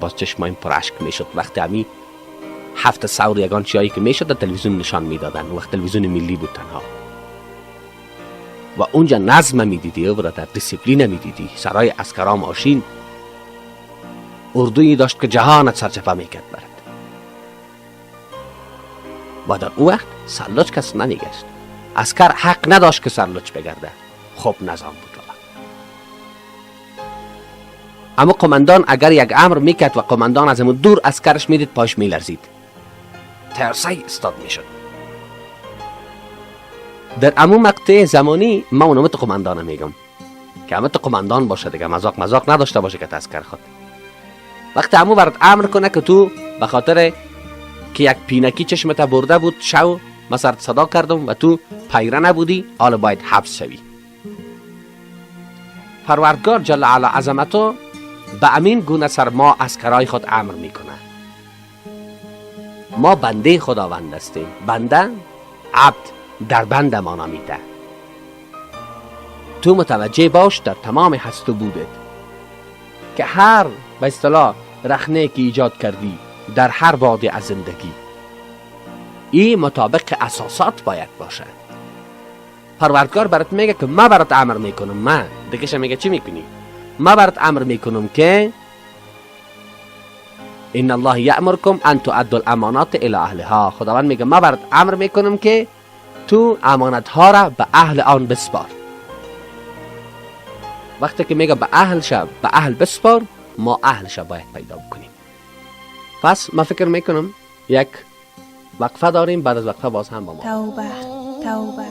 باز چشمایم پر اشک میشد وقتی همی هفت سور یگان چیایی که میشد در تلویزیون نشان میدادن. وقت تلویزیون ملی بود تنها و اونجا نظم میدیدی و برادر، دیسیپلین میدیدی. سرای عسکرا ماشین اردویی داشت که جهانت سرچپه میکرد برد. و در اون وقت سرلوچ کس نمیگشت. عسکر حق نداشت که سرلوچ بگرده. خب نظام بود. اما قماندان اگر یک امر میکرد و قماندان از همون دور عسکرش میدید پاش میلرزید، ترسای استاد میشد. در امون مقطع زمانی ما اونمت قماندان میگم که امت قماندان باشه دیگه، مزاق نداشته باشه که عسکر خود وقتی امو برات امر کنه که تو به خاطر که یک پینکی چشمت برده بود شو ما سرت صدا کردم و تو پیره نبودی، حالا باید حبس شوی. پروردگار جل علا عظمتو به امین گونه سر ما عسکرای خود امر میکنه. ما بنده خداوند هستیم. بنده عبد در بند ما نامیده. تو متوجه باش در تمام هست و بودت که هر به اصطلاح رخنه که ایجاد کردی در هر وادی از زندگی این مطابق اساسات باید باشه. پروردگار برات میگه که ما برات امر میکنم. ما دیگه میگه چی میکنی؟ ما برات امر میکنم که ان الله یأمرکم ان تؤدوا الامانات الی اهلها. خداوند میگه ما برات امر میکنم که تو امانت ها را به اهل آن بسپار. وقتی که میگه به اهل بسپار، ما اهلش باید پیدا بکنیم. پس ما فکر میکنم یک وقفه داریم، بعد از وقفه باز هم با ما توبه توبة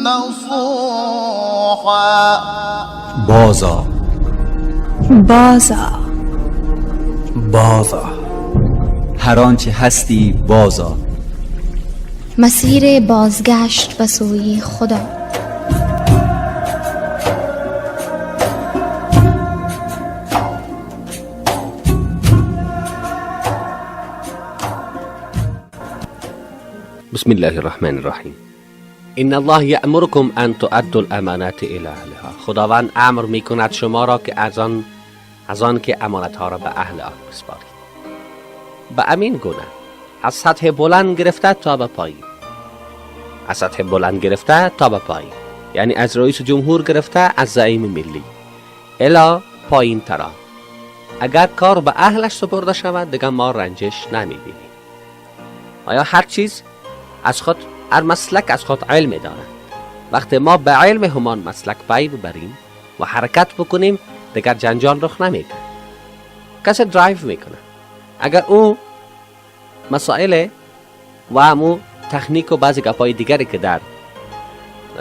نصوحا. بازا هر آنچه هستی بازا. مسیر بازگشت به سوی خدا. بسم الله الرحمن الرحیم. ان الله یأمرکم ان تؤدوا الامانات الی اهلها. خداوند امر میکند شما را که از آن که امانت ها را به اهل آن بسپارید. به امین گونه از سطح بلند گرفته تا به پایین. از سطح بلند گرفته تا به پایین، یعنی از رئیس جمهور گرفته، از زعیم ملی الی پایین ترا. اگر کار به اهلش سپرده شود دیگه ما رنجش نمیبینیم. آیا هر چیز از خود، هر مسلک از خود علم دارد. وقتی ما به علم همان مسلک پی ببریم و حرکت بکنیم دیگر جنجال رخ نمیده. کسی درایو میکنه، اگر او مسائل و همو تکنیک و بعضی گپای دیگری که در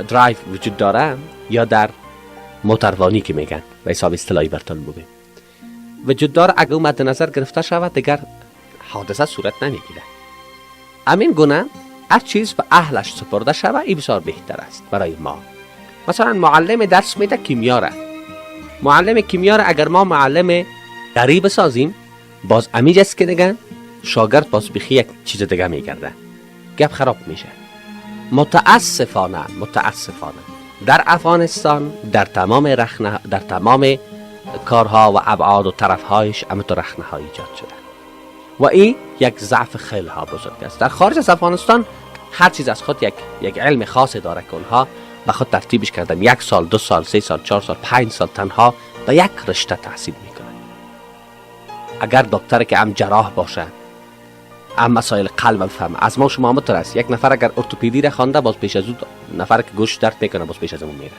درایو وجود داره یا در موتروانی که میگن به حساب اصطلاحی برتون بگیم وجود داره، اگر او مد نظر گرفته شود دیگر حادثه صورت نمیگیره. همین گونه هر چیز به اهلش سپرده شود این بسیار بهتر است برای ما. مثلا معلم درس میده کیمیا را، معلم کیمیا را اگر ما معلم دری بسازیم باز امیج است که دیگه شاگرد باز بخی یک چیز دیگه میگرده، گپ خراب میشه. متاسفانه در افغانستان در تمام کارها و ابعاد و طرفهایش همینطور رخنه ها ایجاد شده و این یک ضعف خیلی ها بزرگ است. در خارج از افغانستان هر چیز از خود یک علم خاصی داره که اونها به خود ترتیبش کردن. 1 سال 2 سال 3 سال 4 سال 5 سال تنها به یک رشته تحصیل میکنن. اگر دکتر که هم جراح باشه، هم مسائل قلب بفهمه، از ما شما مترس یک نفر اگر ارتوپدی را خوانده باز پیش از اون نفر که گوش درد میکنه باز پیش از اون میره.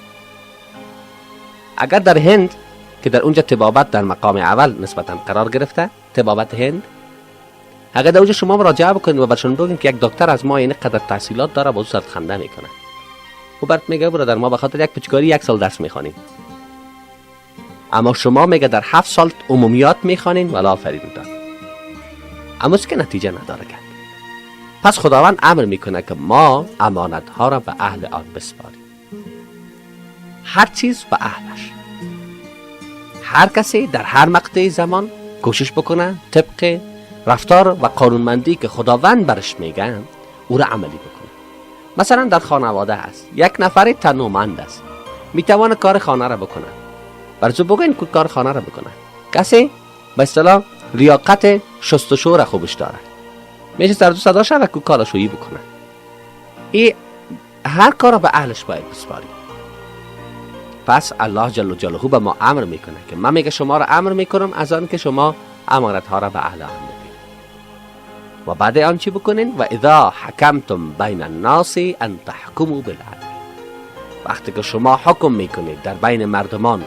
اگر در هند که در اونجا طبابت در مقام اول نسبتا قرار گرفته، طبابت هند، اگر در اونجا شما مراجعه بکنید و برشون بگین که یک دکتر از ما این قدر تحصیلات داره باز سرت خنده میکنه و برات میگه برادر ما به خاطر یک پچگاری 1 سال درس میخوانیم، اما شما میگه در 7 سال عمومیات میخوانین ولی آفرین دار، اما که نتیجه نداره کرد. پس خداوند امر میکنه که ما امانت ها را به اهل آن بسپاریم. هر چیز به اهلش. هر کسی در هر مقطع زمان کوشش بکنه طبق رفتار و قانونمندی که خداوند برش میگن او را عملی بکنه. مثلا در خانواده هست، یک نفر تنومند است، میتواند کار خانه را بکنه. برزو بگوین که کار خانه را بکنه. کسی به اصطلاح لیاقت شستشو را خوبش داره، میشه سر صدا شده که کارشویی بکنه. این هر کار را به اهلش باید بسپاری. پس الله جل جلاله به ما امر میکنه که من میگه شما را امر میکنم از آن که شما امانت ها را به اهل آن بدید. و بعد آن چی بکنین؟ و اذا حکمتم بین الناس ان تحکموا بالعدل. وقتی که شما حکم میکنید در بین مردمان